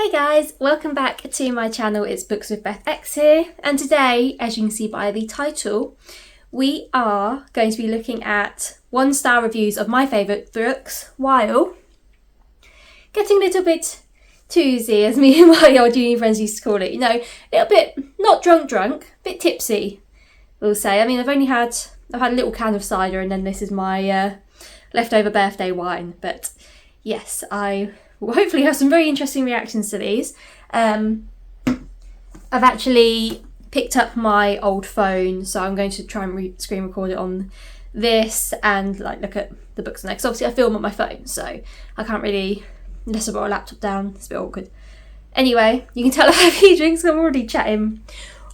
Hey guys, welcome back to my channel. It's Books with Beth X here, and today, as you can see by the title, we are going to be looking at 1-star reviews of my favourite books while getting a little bit toozy, as me and my old uni friends used to call it. You know, a little bit, not drunk, a bit tipsy, we'll say. I mean, I've had a little can of cider, and then this is my leftover birthday wine. But yes, I will hopefully have some very interesting reactions to these. I've actually picked up my old phone, so I'm going to try and screen record it on this and like look at the books on there, because obviously I film on my phone, so I can't really, unless I brought a laptop down, it's a bit awkward. Anyway, you can tell I have a few drinks, I'm already chatting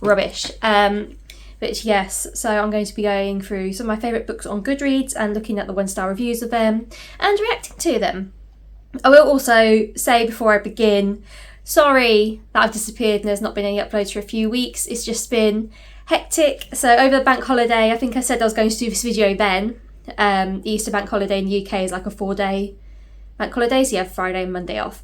rubbish. But yes, so I'm going to be going through some of my favourite books on Goodreads and looking at the 1-star reviews of them and reacting to them. I will also say before I begin, sorry that I've disappeared and there's not been any uploads for a few weeks. It's just been hectic. So over the bank holiday, I think I said I was going to do this video then. The Easter bank holiday in the UK is like a 4-day bank holiday, so you have Friday and Monday off.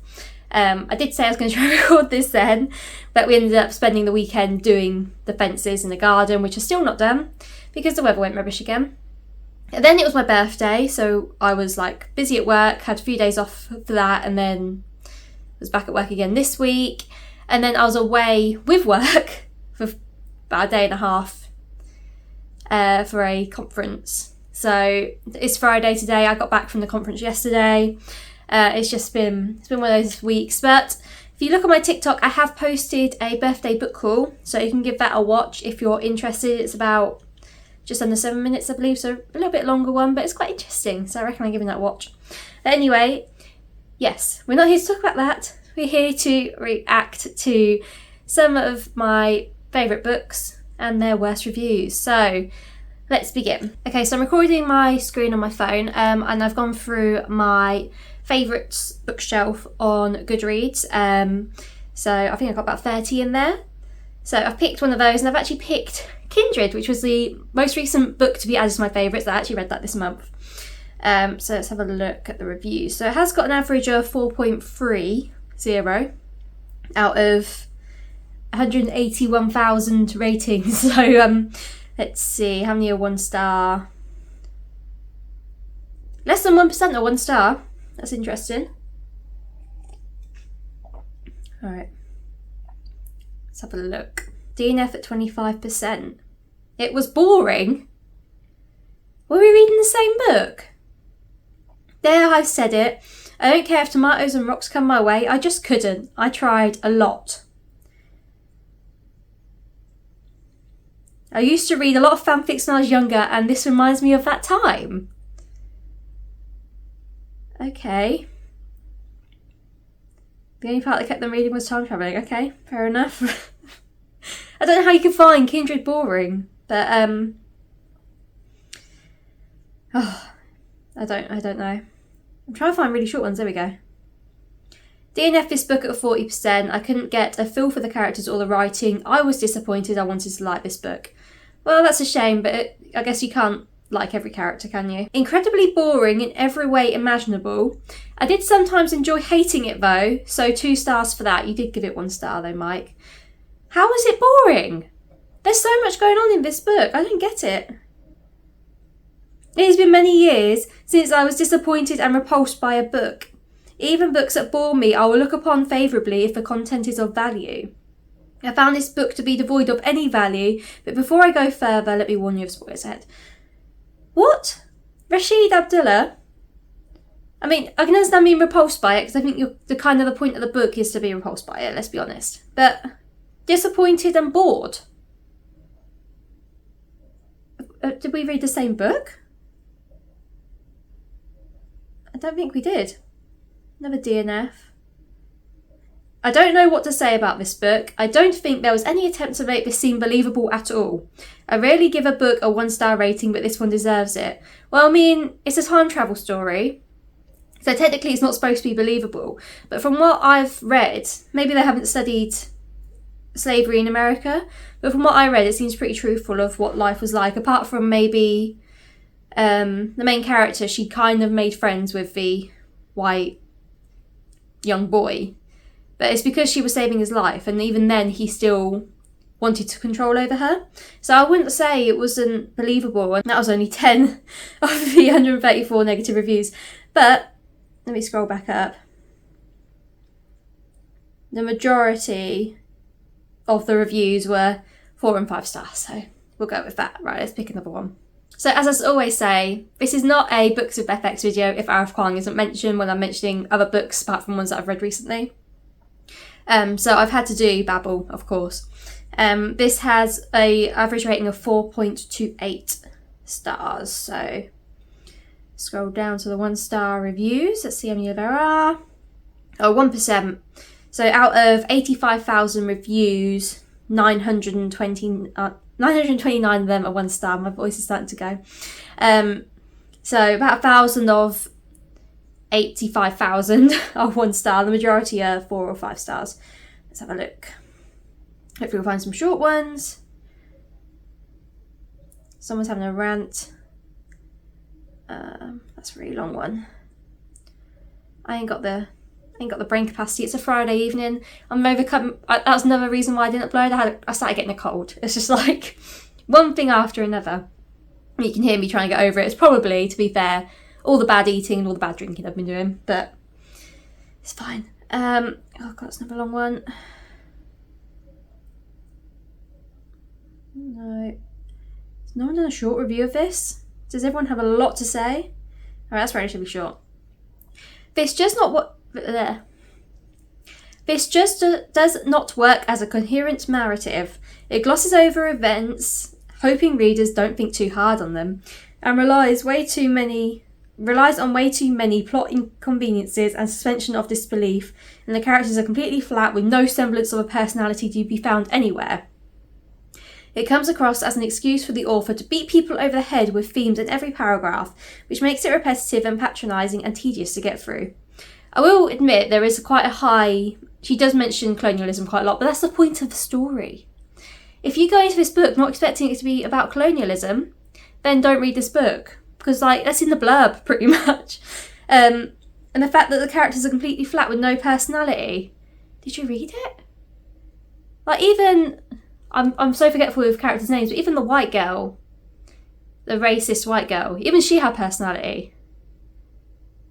I did say I was going to try and record this then, but we ended up spending the weekend doing the fences in the garden, which are still not done because the weather went rubbish again. And then it was my birthday, so I was like busy at work, had a few days off for that, and then was back at work again this week. And then I was away with work for about a day and a half for a conference. So it's Friday today. I got back from the conference yesterday. It's been one of those weeks. But if you look at my TikTok, I have posted a birthday book haul, so you can give that a watch if you're interested. It's about just under 7 minutes, I believe, so a little bit longer one, but it's quite interesting, so I recommend giving that a watch. But anyway, yes, we're not here to talk about that. We're here to react to some of my favourite books and their worst reviews. So let's begin. Okay, so I'm recording my screen on my phone, and I've gone through my favourites bookshelf on Goodreads. So I think I've got about 30 in there. So I've picked one of those, and I've actually picked Kindred, which was the most recent book to be added to my favourites. I actually read that this month. So let's have a look at the reviews. So it has got an average of 4.30 out of 181,000 ratings. So let's see, how many are 1-star? Less than 1% are 1-star. That's interesting. Alright. Let's have a look. DNF at 25%. It was boring. Were we reading the same book? There, I've said it. I don't care if tomatoes and rocks come my way. I just couldn't. I tried a lot. I used to read a lot of fanfics when I was younger, and this reminds me of that time. Okay. The only part that kept them reading was time travelling. Okay, fair enough. I don't know how you can find Kindred boring, but I don't know. I'm trying to find really short ones. There we go. DNF this book at 40%. I couldn't get a feel for the characters or the writing. I was disappointed. I wanted to like this book. Well, that's a shame, but I guess you can't like every character, can you? Incredibly boring in every way imaginable. I did sometimes enjoy hating it though, so 2 stars for that. You did give it 1 star though, Mike. How is it boring? There's so much going on in this book. I don't get it. It has been many years since I was disappointed and repulsed by a book. Even books that bore me I will look upon favourably if the content is of value. I found this book to be devoid of any value, but before I go further, let me warn you of spoilers ahead. What? Rashid Abdullah? I mean, I can understand being repulsed by it, because I think the point of the book is to be repulsed by it, let's be honest. But disappointed and bored? Did we read the same book? I don't think we did. Another DNF. I don't know what to say about this book. I don't think there was any attempt to make this seem believable at all. I rarely give a book a 1-star rating, but this one deserves it. Well, I mean, it's a time travel story, so technically it's not supposed to be believable. But from what I've read, maybe they haven't studied slavery in America, but from what I read, it seems pretty truthful of what life was like, apart from maybe the main character, she kind of made friends with the white young boy. But it's because she was saving his life, and even then he still wanted to control over her. So I wouldn't say it wasn't believable, and that was only 10 of the 134 negative reviews. But let me scroll back up. The majority of the reviews were 4 and 5 stars, so we'll go with that. Right, let's pick another one. So as I always say, this is not a Books with FX video if Arif Kwang isn't mentioned when I'm mentioning other books apart from ones that I've read recently. So I've had to do Babel, of course. This has a average rating of 4.28 stars. So scroll down to the 1-star reviews. Let's see how many there are. Oh, 1%. So out of 85,000 reviews, 929 of them are 1 star. My voice is starting to go. So about 1,000 of 85,000 are 1 star. The majority are 4 or 5 stars. Let's have a look. Hopefully we'll find some short ones. Someone's having a rant. That's a really long one. I ain't got the brain capacity. It's a Friday evening. I'm overcome. That's another reason why I didn't upload. I started getting a cold. It's just like one thing after another. You can hear me trying to get over it. It's probably, to be fair, all the bad eating and all the bad drinking I've been doing, but it's fine. Oh god, that's another long one. No. Has no one done a short review of this? Does everyone have a lot to say? Alright, that's relatively short. This just does not work as a coherent narrative. It glosses over events, hoping readers don't think too hard on them, and relies on way too many plot inconveniences and suspension of disbelief, and the characters are completely flat with no semblance of a personality to be found anywhere. It comes across as an excuse for the author to beat people over the head with themes in every paragraph, which makes it repetitive and patronising and tedious to get through. I will admit there is quite a high... She does mention colonialism quite a lot, but that's the point of the story. If you go into this book not expecting it to be about colonialism, then don't read this book. Because, that's in the blurb, pretty much. And the fact that the characters are completely flat with no personality. Did you read it? Even... I'm so forgetful with characters' names, but even the white girl, the racist white girl, even she had personality.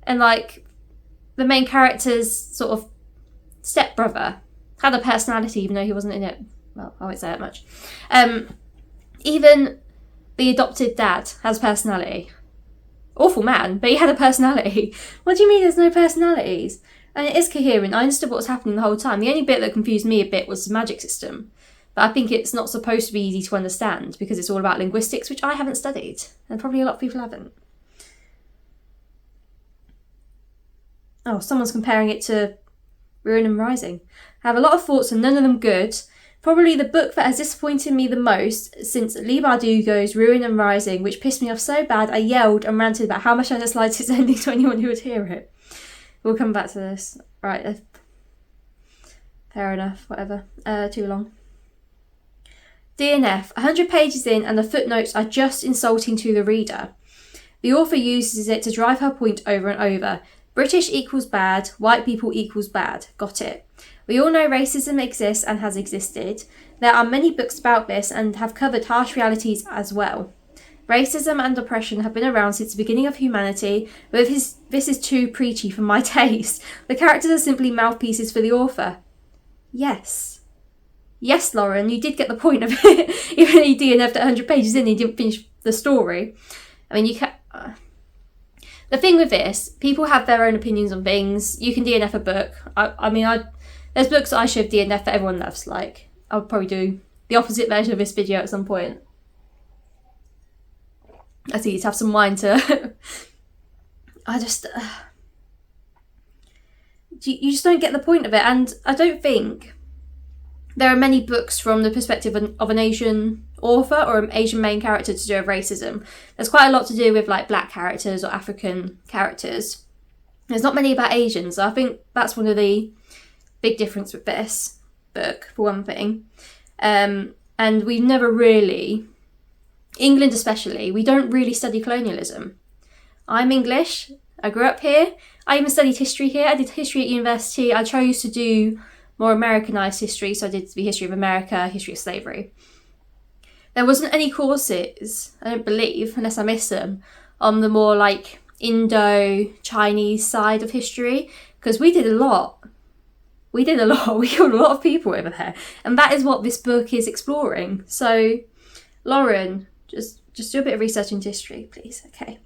And, the main character's sort of stepbrother had a personality, even though he wasn't in it. Well, I won't say that much. Even the adopted dad has personality. Awful man, but he had a personality. What do you mean there's no personalities? And it is coherent. I understood what was happening the whole time. The only bit that confused me a bit was the magic system. But I think it's not supposed to be easy to understand because it's all about linguistics, which I haven't studied. And probably a lot of people haven't. Oh, someone's comparing it to Ruin and Rising. I have a lot of thoughts and none of them good. Probably the book that has disappointed me the most since Leigh Bardugo's Ruin and Rising, which pissed me off so bad I yelled and ranted about how much I disliked its ending to anyone who would hear it. We'll come back to this. Right, fair enough, whatever. Too long. DNF, 100 pages in and the footnotes are just insulting to the reader. The author uses it to drive her point over and over. British equals bad, white people equals bad. Got it. We all know racism exists and has existed. There are many books about this and have covered harsh realities as well. Racism and oppression have been around since the beginning of humanity, but this is too preachy for my taste. The characters are simply mouthpieces for the author. Yes. Yes, Lauren, you did get the point of it. Even though you DNF'd 100 pages in and you didn't finish the story. I mean, you can... The thing with this, people have their own opinions on things. You can DNF a book. There's books that I should DNF that everyone loves. I'll probably do the opposite version of this video at some point. I think you'd have some wine to... You just don't get the point of it. And I don't think there are many books from the perspective of an Asian author or an Asian main character to do with racism. There's quite a lot to do with black characters or African characters. There's not many about Asians. So I think that's one of the big difference with this book, for one thing. And we've never really, England especially, we don't really study colonialism. I'm English. I grew up here. I even studied history here. I did history at university. I chose to do more Americanized history, so I did the history of America, history of slavery. There wasn't any courses, I don't believe, unless I missed them, on the more like Indo-Chinese side of history, because we did a lot. We killed a lot of people over there, and that is what this book is exploring. So, Lauren, just do a bit of research into history, please. Okay.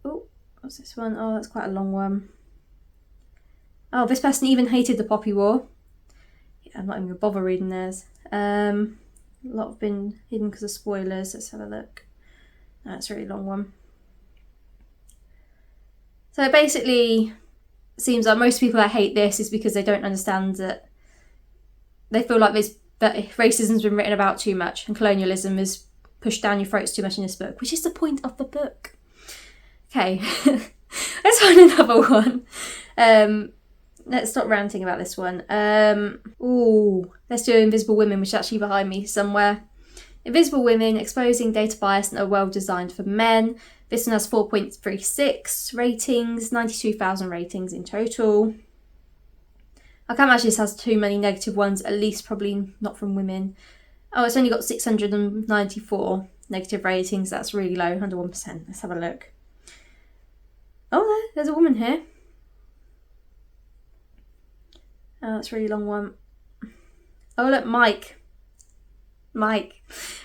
Oh, what's this one? Oh, that's quite a long one. Oh, this person even hated the Poppy War. Yeah, I'm not even going to bother reading theirs. A lot have been hidden because of spoilers. Let's have a look. That's a really long one. So it basically seems like most people that hate this is because they don't understand that they feel like that racism's been written about too much and colonialism is pushed down your throats too much in this book, which is the point of the book. Okay, let's find another one. Let's stop ranting about this one. Let's do Invisible Women, which is actually behind me somewhere. Invisible Women, exposing data bias and are well designed for men. This one has 4.36 ratings, 92,000 ratings in total. I can't imagine this has too many negative ones, at least probably not from women. Oh, it's only got 694 negative ratings. That's really low, under 1%. Let's have a look. Oh, there's a woman here. Oh, that's a really long one. Oh, look, Mike.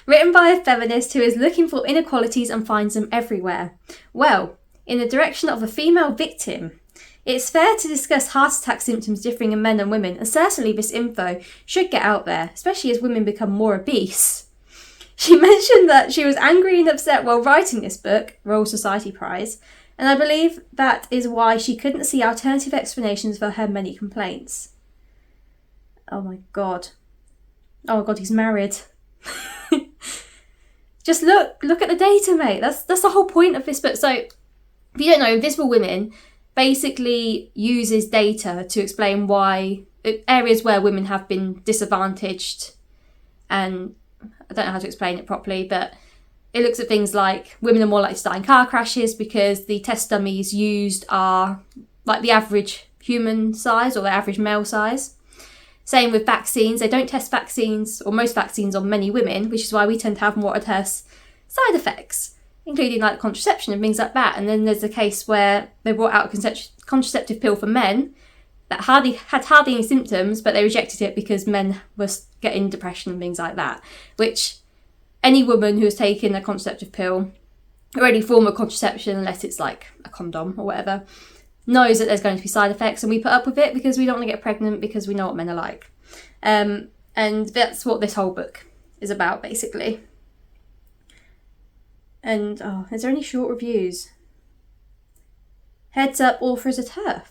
Written by a feminist who is looking for inequalities and finds them everywhere. Well, in the direction of a female victim. It's fair to discuss heart attack symptoms differing in men and women, and certainly this info should get out there, especially as women become more obese. She mentioned that she was angry and upset while writing this book, Royal Society Prize, and I believe that is why she couldn't see alternative explanations for her many complaints. Oh my god. Oh my god, he's married. Just look at the data, mate. That's the whole point of this book. So, if you don't know, Invisible Women basically uses data to explain why areas where women have been disadvantaged, and I don't know how to explain it properly, but it looks at things like women are more likely to die in car crashes because the test dummies used are like the average human size or the average male size. Same with vaccines. They don't test vaccines, or most vaccines, on many women, which is why we tend to have more adverse side effects, including like contraception and things like that. And then there's a case where they brought out a contraceptive pill for men that had hardly any symptoms, but they rejected it because men were getting depression and things like that, which any woman who has taken a contraceptive pill, or any form of contraception, unless it's like a condom or whatever, knows that there's going to be side effects, and we put up with it because we don't want to get pregnant because we know what men are like. And that's what this whole book is about, basically. And, is there any short reviews? Heads up, authors are TERF.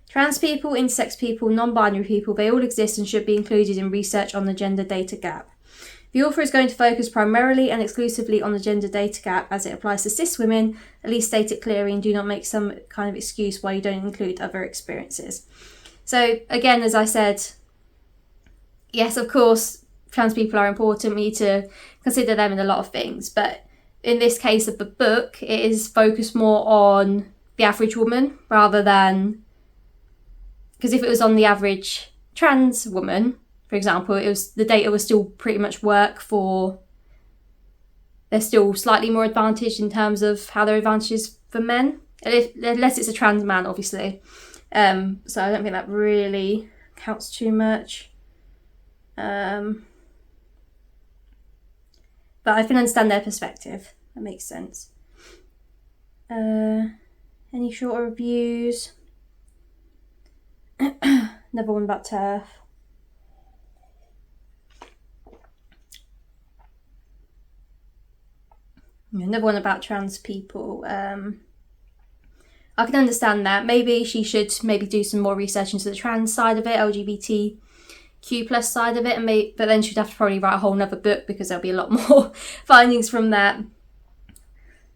Trans people, intersex people, non-binary people, they all exist and should be included in research on the gender data gap. The author is going to focus primarily and exclusively on the gender data gap as it applies to cis women. At least state it clearly and do not make some kind of excuse why you don't include other experiences. So again, as I said, yes, of course, trans people are important. We need to consider them in a lot of things. But in this case of the book, it is focused more on the average woman rather than... Because if it was on the average trans woman, for example, the data was still pretty much work for... They're still slightly more advantaged in terms of how they're advantages for men, unless it's a trans man, obviously. So I don't think that really counts too much. But I can understand their perspective. That makes sense. Any shorter reviews? Another one about TERF. Another one about trans people. I can understand that. Maybe she should do some more research into the trans side of it, LGBTQ plus side of it, but then she'd have to probably write a whole nother book because there'll be a lot more findings from that.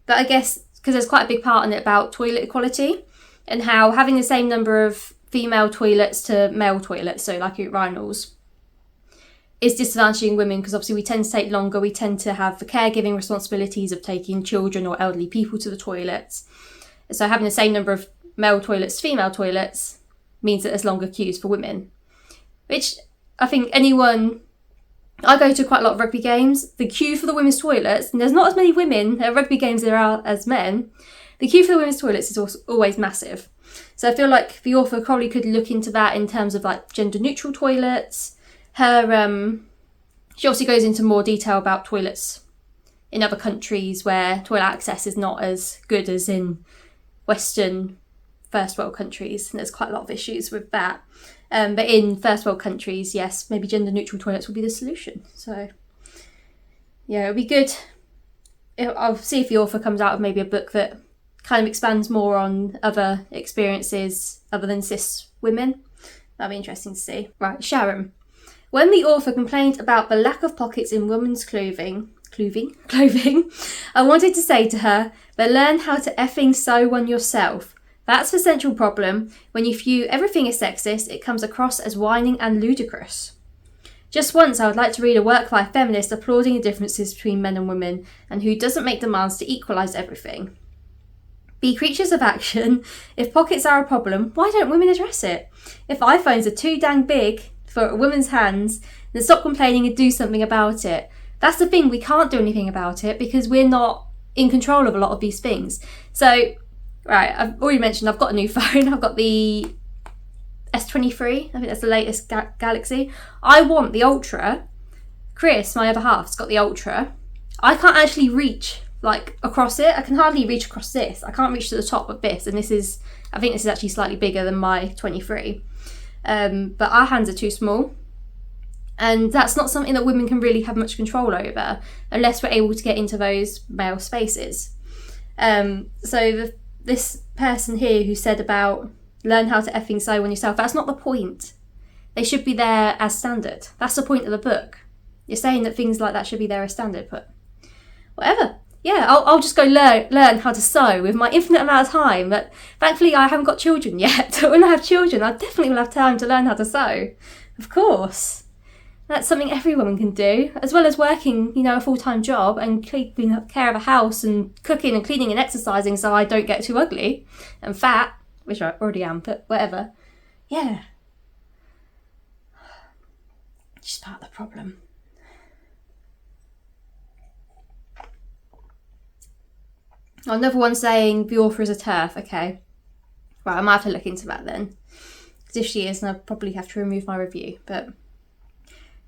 But I guess because there's quite a big part in it about toilet equality and how having the same number of female toilets to male toilets, so like urinals, is disadvantaging women because obviously we tend to take longer, we tend to have the caregiving responsibilities of taking children or elderly people to the toilets. So having the same number of male toilets to female toilets means that there's longer queues for women. Which I think I go to quite a lot of rugby games. The queue for the women's toilets, and there's not as many women at rugby games there are as men. The queue for the women's toilets is also always massive. So I feel like the author probably could look into that in terms of like gender neutral toilets. She also goes into more detail about toilets in other countries where toilet access is not as good as in Western first world countries, and there's quite a lot of issues with that. But in first world countries, yes, maybe gender neutral toilets will be the solution. So yeah, it'll be good. I'll see if the author comes out with maybe a book that kind of expands more on other experiences other than cis women. That'll be interesting to see. Right, Sharon. When the author complained about the lack of pockets in women's clothing, I wanted to say to her, but learn how to effing sew one yourself. That's the central problem. When you view everything as sexist, it comes across as whining and ludicrous. Just once, I would like to read a work by a feminist applauding the differences between men and women, and who doesn't make demands to equalise everything. Be creatures of action. If pockets are a problem, why don't women address it? If iPhones are too dang big for a woman's hands, then stop complaining and do something about it. That's the thing, we can't do anything about it because we're not in control of a lot of these things. So, right, I've already mentioned I've got a new phone. I've got the S23. I think that's the latest Galaxy. I want the Ultra. Chris, my other half's got the Ultra. I can't actually reach like across it. I can hardly reach across this. I can't reach to the top of this, and I think this is actually slightly bigger than my 23. But our hands are too small, and that's not something that women can really have much control over unless we're able to get into those male spaces. This person here who said about learn how to effing sew on yourself, that's not the point. They should be there as standard. That's the point of the book. You're saying that things like that should be there as standard, but whatever. Yeah, I'll just go learn how to sew with my infinite amount of time. But thankfully I haven't got children yet. But when I have children, I definitely will have time to learn how to sew. Of course. That's something every woman can do, as well as working, a full-time job and keeping care of a house and cooking and cleaning and exercising so I don't get too ugly and fat, which I already am, but whatever. Yeah. Just part of the problem. Another one saying the author is a TERF. Okay. Right, I might have to look into that then. Because if she is, then I'll probably have to remove my review. But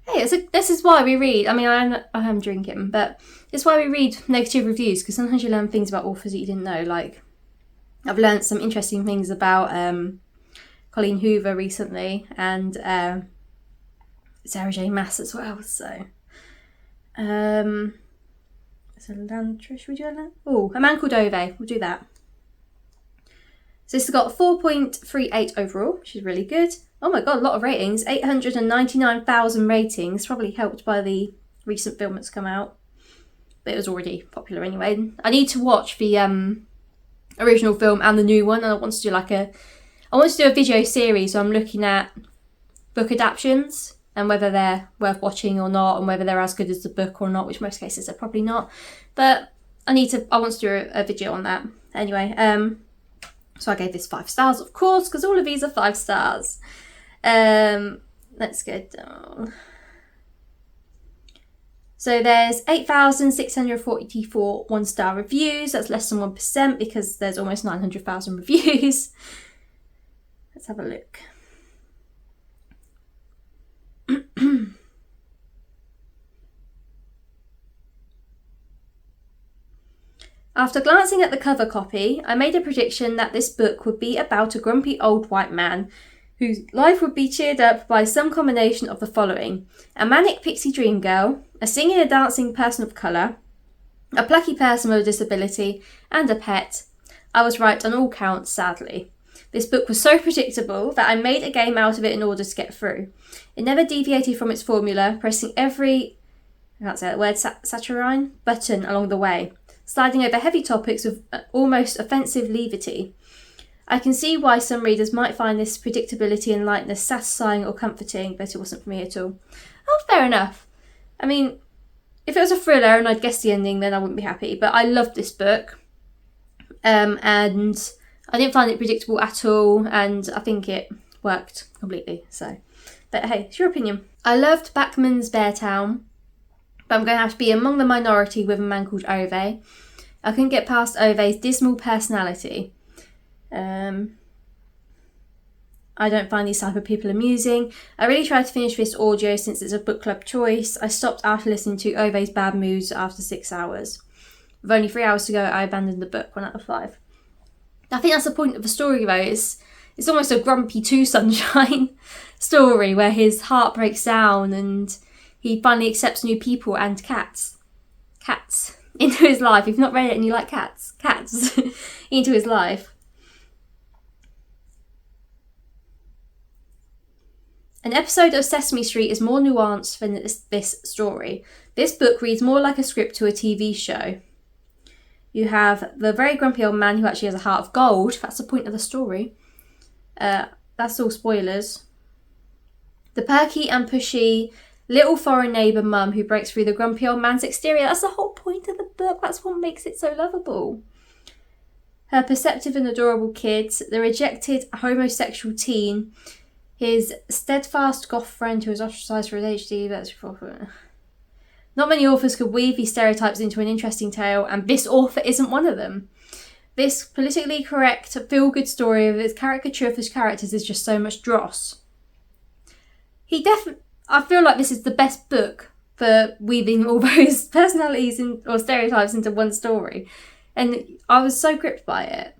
hey, this is why we read. I mean, I am drinking, but it's why we read negative reviews, because sometimes you learn things about authors that you didn't know. Like, I've learned some interesting things about Colleen Hoover recently, and Sarah J. Maas as well. So, should we do that? Oh, A Man Called Ove. We'll do that. So this has got 4.38 overall, which is really good. Oh my god, a lot of ratings. 899,000 ratings, probably helped by the recent film that's come out. But it was already popular anyway. I need to watch the original film and the new one, and I want to do a video series, so I'm looking at book adaptions and whether they're worth watching or not, and whether they're as good as the book or not, which most cases they're probably not. But I want to do a video on that. Anyway, so I gave this 5 stars, of course, because all of these are 5 stars. Let's go down. So there's 8,644 1-star reviews. That's less than 1% because there's almost 900,000 reviews. Let's have a look. After glancing at the cover copy, I made a prediction that this book would be about a grumpy old white man whose life would be cheered up by some combination of the following: a manic pixie dream girl, a singing and dancing person of colour, a plucky person with a disability, and a pet. I was right on all counts, sadly. This book was so predictable that I made a game out of it in order to get through. It never deviated from its formula, pressing every, I can't say that word, saturine button along the way, sliding over heavy topics with almost offensive levity. I can see why some readers might find this predictability and lightness satisfying or comforting, but it wasn't for me at all. Oh, fair enough. I mean, if it was a thriller and I'd guessed the ending, then I wouldn't be happy. But I loved this book. And I didn't find it predictable at all. And I think it worked completely. So, but hey, it's your opinion. I loved Bachman's Beartown, but I'm going to have to be among the minority with a man called Ove. I couldn't get past Ove's dismal personality. I don't find these type of people amusing. I really tried to finish this audio since it's a book club choice. I stopped after listening to Ove's bad moods after 6 hours. With only 3 hours to go, I abandoned the book, 1 out of 5. I think that's the point of the story though. It's almost a Grumpy 2 Sunshine story where his heart breaks down and he finally accepts new people and cats into his life. If you've not read it and you like cats into his life. An episode of Sesame Street is more nuanced than this story. This book reads more like a script to a TV show. You have the very grumpy old man who actually has a heart of gold. That's the point of the story. That's all spoilers. The perky and pushy little foreign neighbour mum who breaks through the grumpy old man's exterior. That's the whole point of the book. That's what makes it so lovable. Her perceptive and adorable kids. The rejected homosexual teen. His steadfast goth friend who was ostracised for his HD. Not many authors could weave these stereotypes into an interesting tale, and this author isn't one of them. This politically correct, feel-good story with its caricature of his characters is just so much dross. I feel like this is the best book for weaving all those personalities or stereotypes into one story. And I was so gripped by it.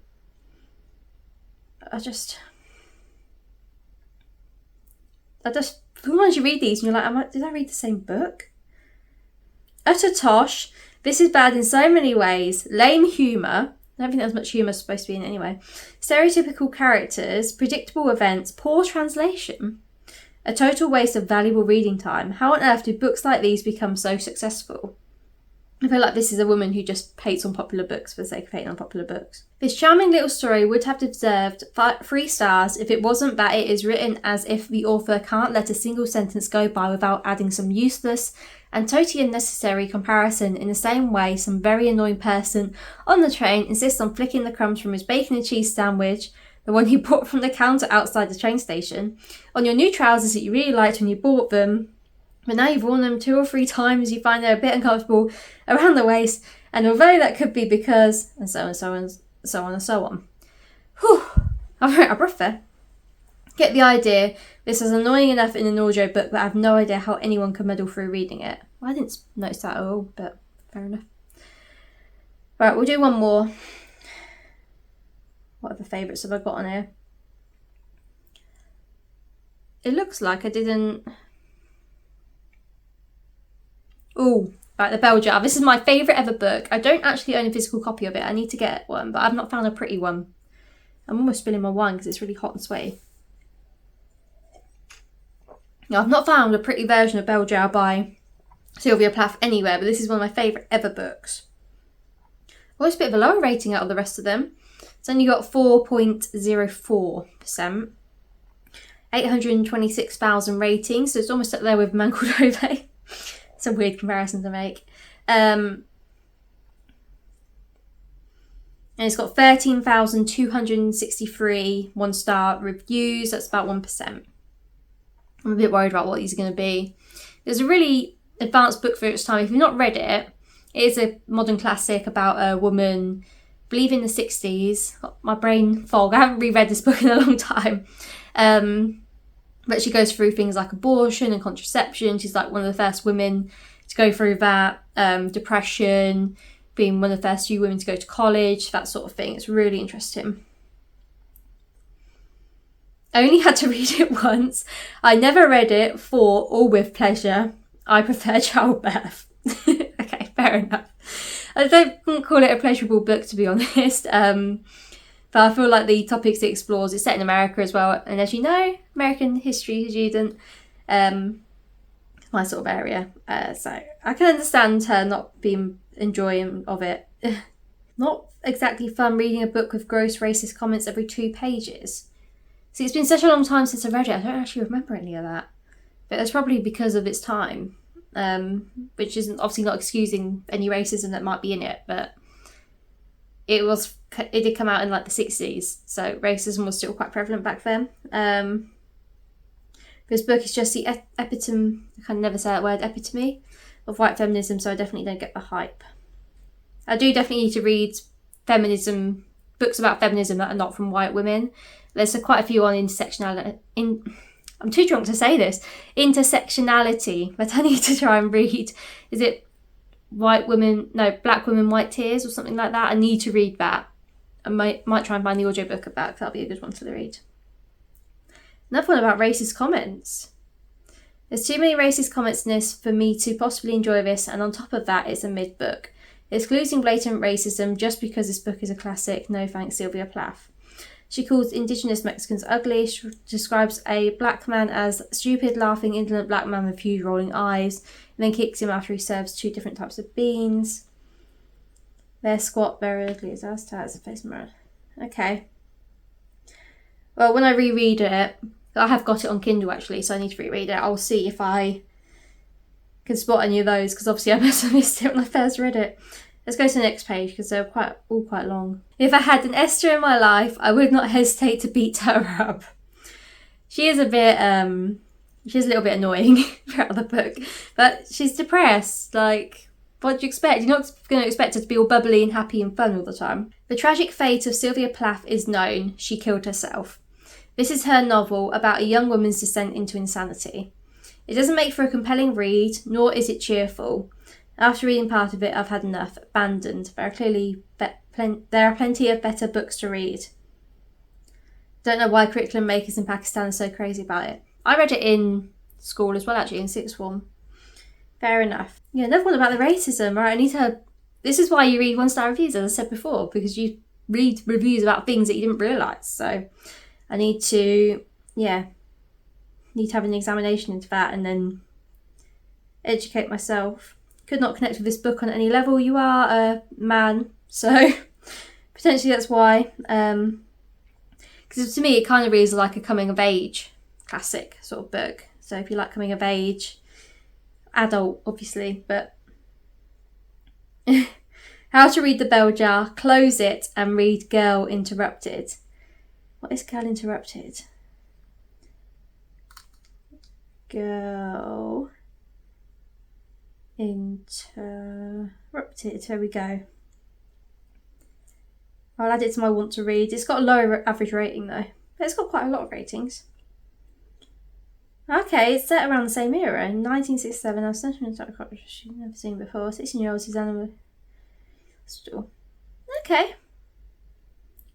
Sometimes you read these and you're like, did I read the same book? Utter tosh. This is bad in so many ways. Lame humour. I don't think there's much humour supposed to be in it anyway. Stereotypical characters, predictable events, poor translation. A total waste of valuable reading time. How on earth do books like these become so successful? I feel like this is a woman who just hates on popular books for the sake of hating on popular books. This charming little story would have deserved 3 stars if it wasn't that it is written as if the author can't let a single sentence go by without adding some useless and totally unnecessary comparison in the same way some very annoying person on the train insists on flicking the crumbs from his bacon and cheese sandwich, the one you bought from the counter outside the train station, on your new trousers that you really liked when you bought them. But now you've worn them 2 or 3 times, you find they're a bit uncomfortable around the waist, and although that could be because, and so on and so on, so on and so on. Whew, I've written a breath there. Get the idea. This is annoying enough in an audio book, but I have no idea how anyone could muddle through reading it. Well, I didn't notice that at all, but fair enough. Right, we'll do one more. What other favourites have I got on here? It looks like I didn't... Oh, right, The Bell Jar. This is my favourite ever book. I don't actually own a physical copy of it. I need to get one, but I've not found a pretty one. I'm almost spilling my wine because it's really hot and sweaty. Now, I've not found a pretty version of Bell Jar by Sylvia Plath anywhere, but this is one of my favourite ever books. Well, it's a bit of a lower rating out of the rest of them. It's only got 4.04%. 826,000 ratings, so it's almost up there with Man Called Ove. It's a weird comparison to make. And it's got 13,263 1-star reviews. That's about 1%. I'm a bit worried about what these are going to be. It's a really advanced book for its time. If you've not read it, it is a modern classic about a woman, I believe in the 60s. Got my brain fog. I haven't reread this book in a long time. But she goes through things like abortion and contraception. She's like one of the first women to go through that. Depression, being one of the first few women to go to college, that sort of thing. It's really interesting. I only had to read it once. I never read it for or with pleasure. I prefer childbirth. Okay, fair enough. I don't call it a pleasurable book, to be honest. But I feel like the topics it explores, it's set in America as well. And as you know, American history student, my sort of area. So I can understand her not being enjoying of it. Not exactly fun reading a book with gross racist comments every 2 pages. See, it's been such a long time since I read it, I don't actually remember any of that. But that's probably because of its time, which isn't obviously not excusing any racism that might be in it, but it did come out in like the 60s, so racism was still quite prevalent back then. This book is just the epitome, I can never say that word, epitome of white feminism, so I definitely don't get the hype. I do definitely need to read books about feminism that are not from white women. There's quite a few on intersectionality. I'm too drunk to say this. Intersectionality, but I need to try and read. Is it Black Women, White Tears or something like that? I need to read that. I might try and find the audiobook of that, because that'll be a good one to read. Another one about racist comments. There's too many racist comments in this for me to possibly enjoy this, and on top of that, it's a mid-book. Excluding blatant racism just because this book is a classic, no thanks, Sylvia Plath. She calls Indigenous Mexicans ugly. She describes a black man as stupid, laughing, indolent black man with huge rolling eyes, and then kicks him after he serves 2 different types of beans. Their squat, very ugly as us, as a face mirror. Okay. Well, when I reread it, I have got it on Kindle actually, so I need to reread it. I'll see if I can spot any of those, because obviously I must have missed it when I first read it. Let's go to the next page, because they're all quite long. If I had an Esther in my life, I would not hesitate to beat her up. She is a little bit annoying throughout the book, but she's depressed. Like, what do you expect? You're not going to expect her to be all bubbly and happy and fun all the time. The tragic fate of Sylvia Plath is known. She killed herself. This is her novel about a young woman's descent into insanity. It doesn't make for a compelling read, nor is it cheerful. After reading part of it, I've had enough. Abandoned. There are plenty of better books to read. Don't know why curriculum makers in Pakistan are so crazy about it. I read it in school as well, actually, in 6th form. Fair enough. Yeah, another one about the racism. Right, this is why you read 1-star reviews, as I said before, because you read reviews about things that you didn't realise. So I need to have an examination into that and then educate myself. Could not connect with this book on any level. You are a man, so potentially that's why. Because to me, it kind of reads like a coming of age classic sort of book. So if you like coming of age, adult obviously, but How to Read the Bell Jar, close it and read Girl Interrupted. What is Girl Interrupted? Girl Interrupted. There we go. I'll add it to my want to read. It's got a lower average rating though, but it's got quite a lot of ratings. Okay, it's set around the same era. In 1967, I was sentiment she's never seen before. 16-year-old Susanna Still. Okay.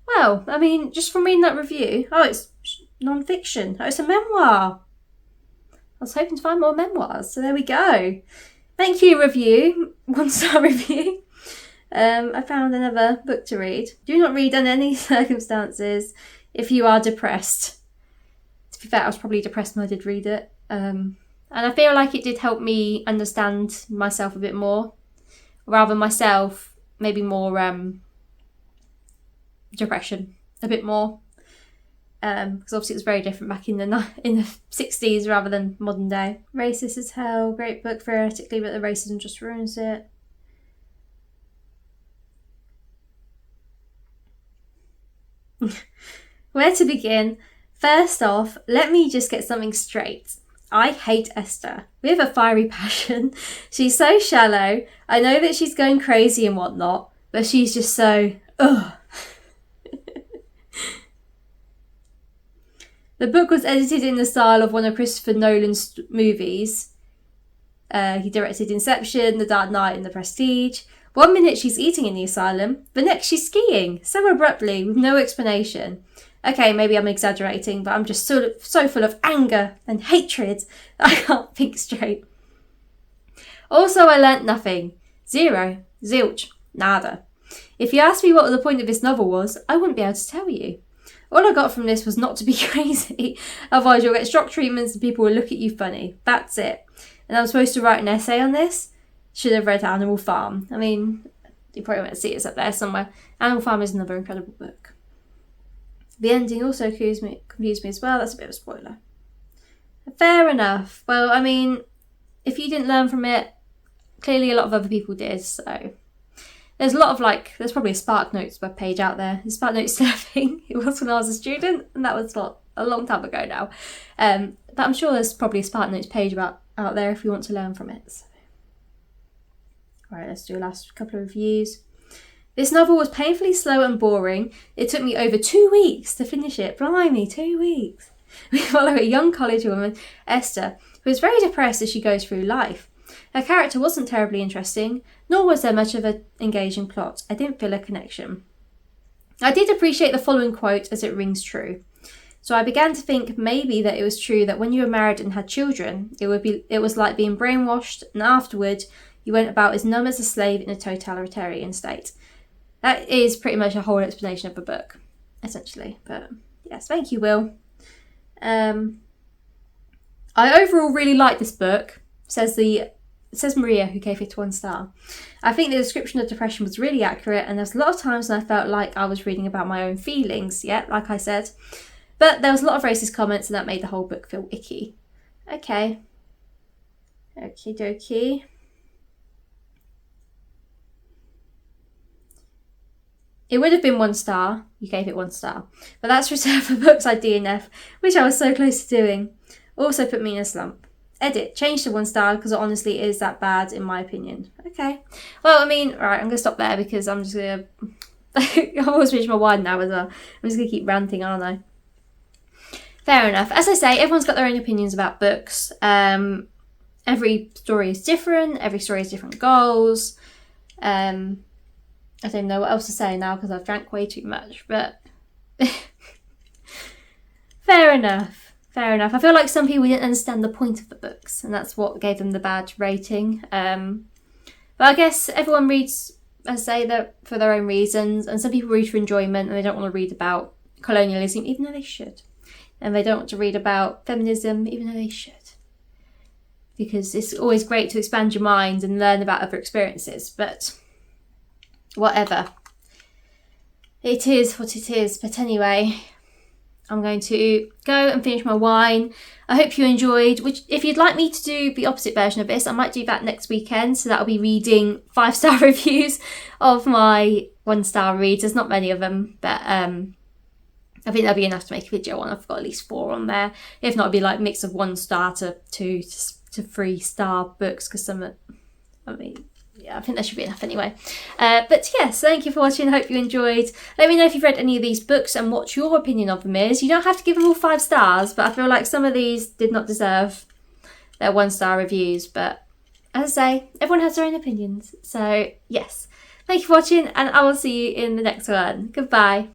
Well, I mean, just from reading that review, it's non-fiction. Oh, it's a memoir. I was hoping to find more memoirs, so there we go. Thank you, review. 1-star review. I found another book to read. Do not read under any circumstances if you are depressed. To be fair, I was probably depressed when I did read it. And I feel like it did help me understand myself a bit more. Rather myself, maybe more depression, a bit more. Because obviously it was very different back in the 60s rather than modern day. Racist as hell, great book theoretically, but the racism just ruins it. Where to begin? First off, let me just get something straight. I hate Esther. We have a fiery passion. She's so shallow. I know that she's going crazy and whatnot, but she's just so, ugh. The book was edited in the style of one of Christopher Nolan's movies. He directed Inception, The Dark Knight and The Prestige. 1 minute she's eating in the asylum, the next she's skiing, so abruptly, with no explanation. Okay, maybe I'm exaggerating, but I'm just so full of anger and hatred that I can't think straight. Also, I learnt nothing. Zero. Zilch. Nada. If you asked me what the point of this novel was, I wouldn't be able to tell you. All I got from this was not to be crazy, otherwise you'll get shock treatments and people will look at you funny. That's it. And I'm supposed to write an essay on this? Should have read Animal Farm. I mean, you probably won't see it up there somewhere. Animal Farm is another incredible book. The ending also confused me as well. That's a bit of a spoiler. Fair enough. Well, I mean, if you didn't learn from it, clearly a lot of other people did, so... There's a lot of, there's probably a SparkNotes webpage out there. The SparkNotes surfing. It was when I was a student, and that was what a long time ago now. But I'm sure there's probably a SparkNotes page out there if you want to learn from it. So. Alright, let's do a last couple of reviews. This novel was painfully slow and boring. It took me over 2 weeks to finish it. Blimey, 2 weeks. We follow a young college woman, Esther, who is very depressed as she goes through life. Her character wasn't terribly interesting, nor was there much of an engaging plot. I didn't feel a connection. I did appreciate the following quote as it rings true. So I began to think maybe that it was true that when you were married and had children, it was like being brainwashed, and afterward you went about as numb as a slave in a totalitarian state. That is pretty much a whole explanation of the book, essentially. But yes, thank you, Will. I overall really like this book, says Maria, who gave it 1 star. I think the description of depression was really accurate, and there's a lot of times when I felt like I was reading about my own feelings, yeah, like I said. But there was a lot of racist comments, and that made the whole book feel icky. Okay. Okie dokie. It would have been 1 star. You gave it 1 star. But that's reserved for books I DNF, which I was so close to doing. Also put me in a slump. Edit. Change to 1 star because it honestly is that bad in my opinion. Okay. Well, I mean, right, I'm going to stop there because I'm just going to... I've always reached my wine now as well. I'm just going to keep ranting, aren't I? Fair enough. As I say, everyone's got their own opinions about books. Every story is different. Every story has different goals. I don't even know what else to say now because I've drank way too much, but fair enough. Fair enough. I feel like some people didn't understand the point of the books, and that's what gave them the bad rating. But I guess everyone reads, I say, that for their own reasons, and some people read for enjoyment and they don't want to read about colonialism, even though they should. And they don't want to read about feminism, even though they should. Because it's always great to expand your mind and learn about other experiences, but... whatever. It is what it is. But anyway, I'm going to go and finish my wine. I hope you enjoyed. Which, if you'd like me to do the opposite version of this, I might do that next weekend. So that'll be reading 5-star reviews of my 1-star reads. There's not many of them, but I think that'll be enough to make a video on. I've got at least 4 on there. If not, it'll be like a mix of 1-star to 2 to 3-star books because some are, I mean... yeah, I think that should be enough anyway. But yes, thank you for watching. I hope you enjoyed. Let me know if you've read any of these books and what your opinion of them is. You don't have to give them all 5 stars, but I feel like some of these did not deserve their 1-star reviews. But as I say, everyone has their own opinions. So yes, thank you for watching, and I will see you in the next one. Goodbye.